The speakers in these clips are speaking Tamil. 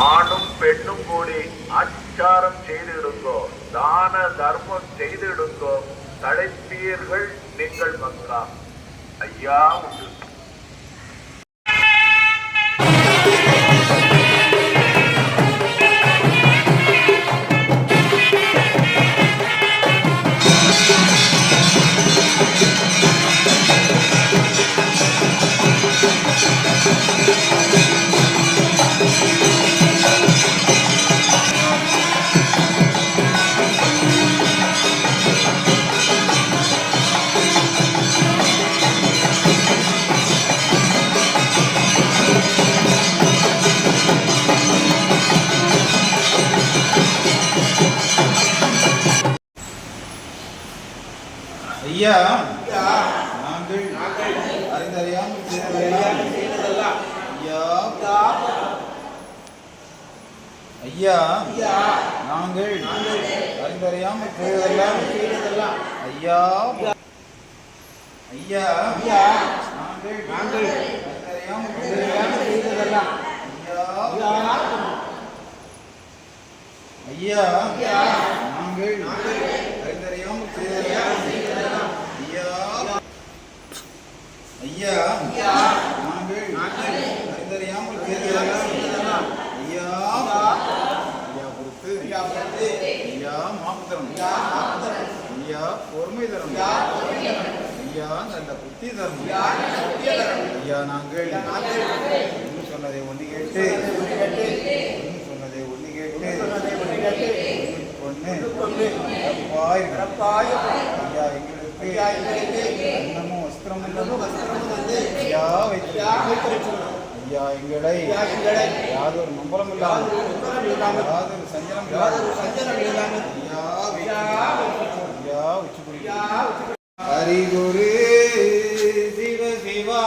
ஆணும் பெண்ணும் கூடி அச்சாரம் செய்திடுங்கோ, தான தர்மம் செய்திடுங்கோ, தடைப்பீர்கள் நீங்கள் மக்கா. ஐயா உண்டு. ஐயா, நாங்கள் அறிந்தறியாமல் செய்ததெல்லாம் ஐயா, நாங்கள் அறிந்தறியாமல் செய்ததெல்லாம் ஐயா, ஐயா, நாங்கள் அறிந்தறியாமல் செய்ததெல்லாம் ஐயா, நாங்கள் அறிந்தறியாமல் செய்ததெல்லாம் ஐயா, நாங்கள் அறிந்தறியாமல் செய்ததெல்லாம் ஐயா, ஐயா பொறுத்து, ஐயா மாப்பு தரும், ஐயா பொறுமை தரும், ஐயா நல்ல புத்தி தரும், ஐயா நாங்கள் சொன்னதை ஒன்று கேட்டு சொன்னதை ஒன்று கேட்டு ஐயா எங்களுக்கு அன்னமும் வஸ்திரமும் ஐயா ஐயா எங்களை யாதொரு நம்பலம் இல்லாமல் யாதொரு சஞ்சலம் இல்லாமல் ஐயா உச்சி ஹரிகுரு சிவ சிவா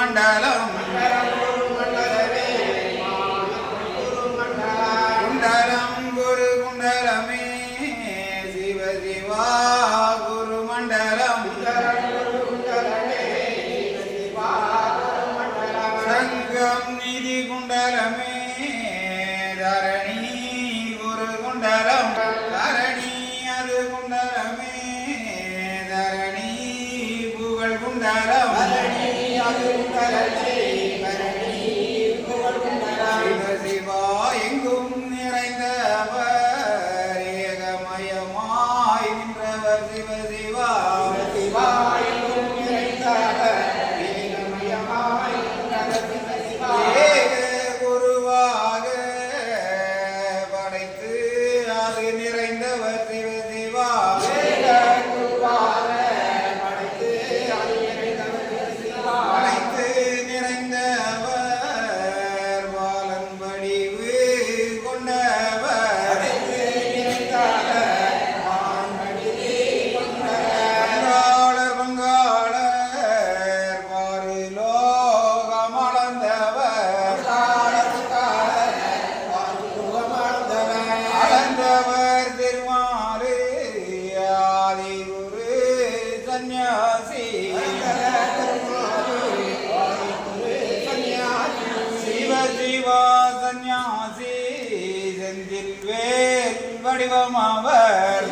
மண்டலம் குண்டலம் குரு குண்டலமே சிவ சிவா குரு மண்டலம் சங்கம் நிதி குண்டலமே வடிவம் அவர்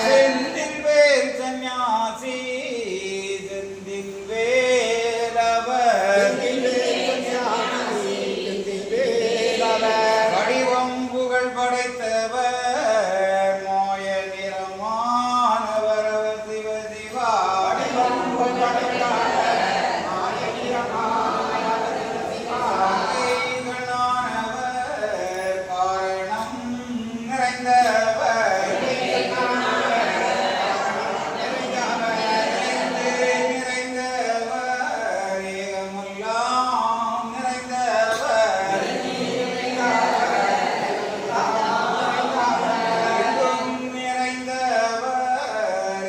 செந்தில் வேல் சந்நியாசி செந்தில் வேல் அவர் வடிவம் புகழ் படைத்தவர் மாய நிறமானவர் அவர் சிவ சிவா காரணம் நிறைந்தவர் நிறைந்தவர் ஏகமெல்லாம் நிறைந்தவர் எங்கும் நிறைந்தவர்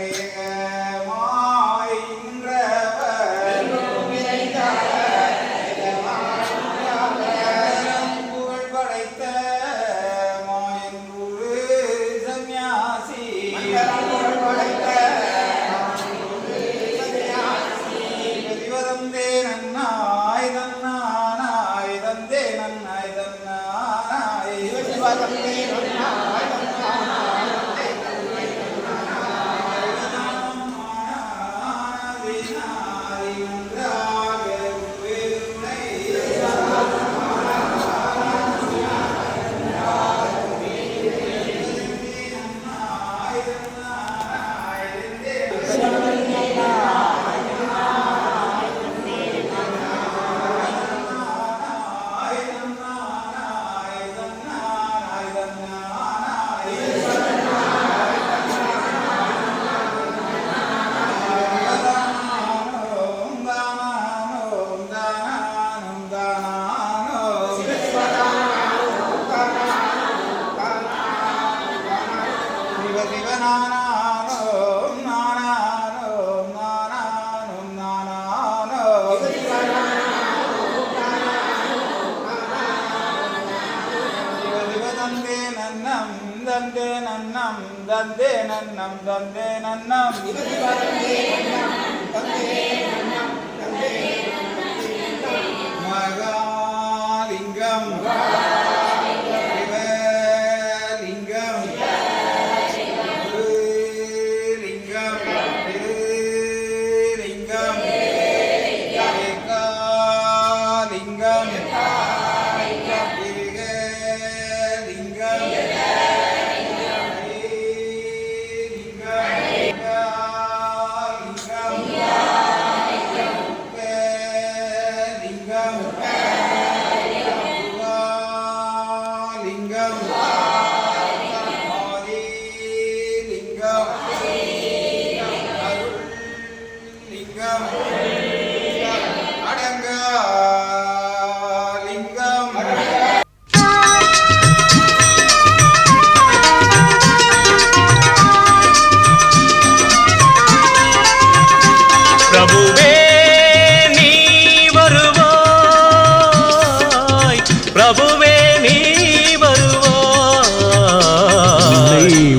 ஏகமாய் நின்றவர் புகழ் படைத்த மாயங்குரு சந்நியாசி பதிவதந்தே நன்னாய் தன்னானாய் தந்தே நன்னாய் தன்னானாய் தந்தே நன்னம் தந்தே நன்னம் மகாலிங்கம் சிவலிங்கம் குருலிங்கம் திருலிங்கம் ஏகாலிங்கம்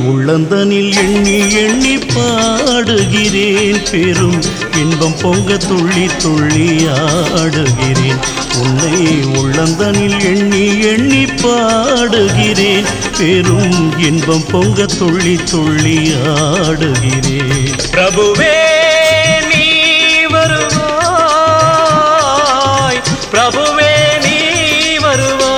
உள்ளந்தனில் எண்ணி எண்ணி பாடுகிறேன் பெரும் இன்பம் பொங்க துள்ளி துள்ளி ஆடுகிறேன் உன்னை உள்ளந்தனில் எண்ணி எண்ணி பாடுகிறேன் பெரும் இன்பம் பொங்க துள்ளி துள்ளி ஆடுகிறேன் பிரபுவே நீ வருவாய் பிரபுவே நீ வருவாய்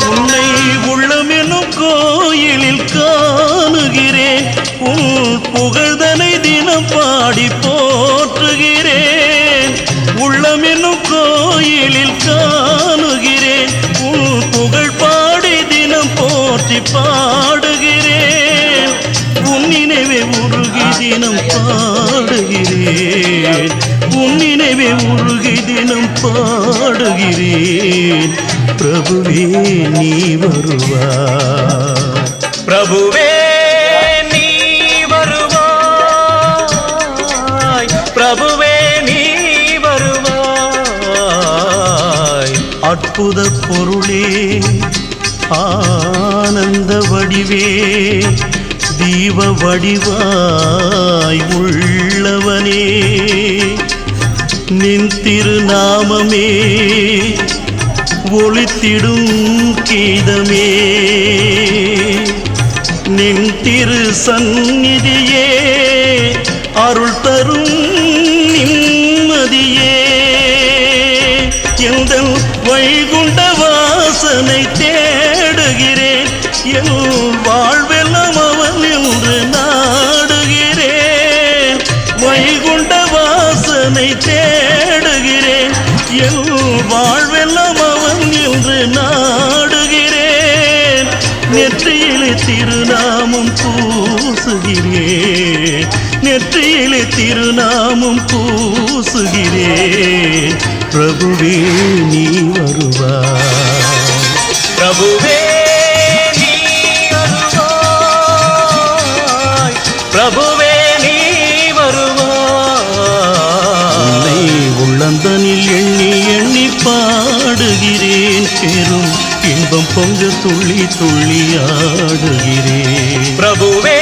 உன்னை உள்ளமெனும் கோயிலில் காணுகிறேன் உன் புகழ்தனை தினம் பாடி போற்றுகிறேன் உள்ளமெனும் கோயிலில் காணுகிறேன் உன் புகழ் பாடி தினம் போற்றி பாடுகிறேன் உன் நினைவே உருகி தினம் பாடுகிறேன் உன் நினைவே உருகி தினம் பாடுகிறேன் பிரபுவே நீ வருவாய் பிரபுவே நீ வருவாய் பிரபுவே நீ வருவாய் அற்புத பொருளே ஆனந்த வடிவே தீப வடிவாய் உள்ளவனே நின் திருநாமமே ஒளித்திடும் கீதமே நின் திரு சந்நிதியே அருள் தரும் நிம்மதியே எந்தன் வைகுண்ட வாசனை தேடுகிறேன் என் வாழ்வெல்லாம் அவன் என்று நாடுகிறேன் வைகுண்ட வாசனை தேடுகிறேன் என் வாழ்வெல்லாம் அவன் என்று நாடுகிறேன் நெற்றியிலே திருநாமம் பூசுகிறேன் நெற்றியிலே திருநாமம் பூசுகிறேன் பிரபுவே நீ வருவாய் பிரபுவே நீ வருவாய் பிரபுவே நீ வருவாய் உள்ளந்தனில் எண்ணி எண்ணி பாடுகிறேன் பெரும் இன்பம் பொங்க துள்ளி துள்ளி ஆடுகிறேன் பிரபுவே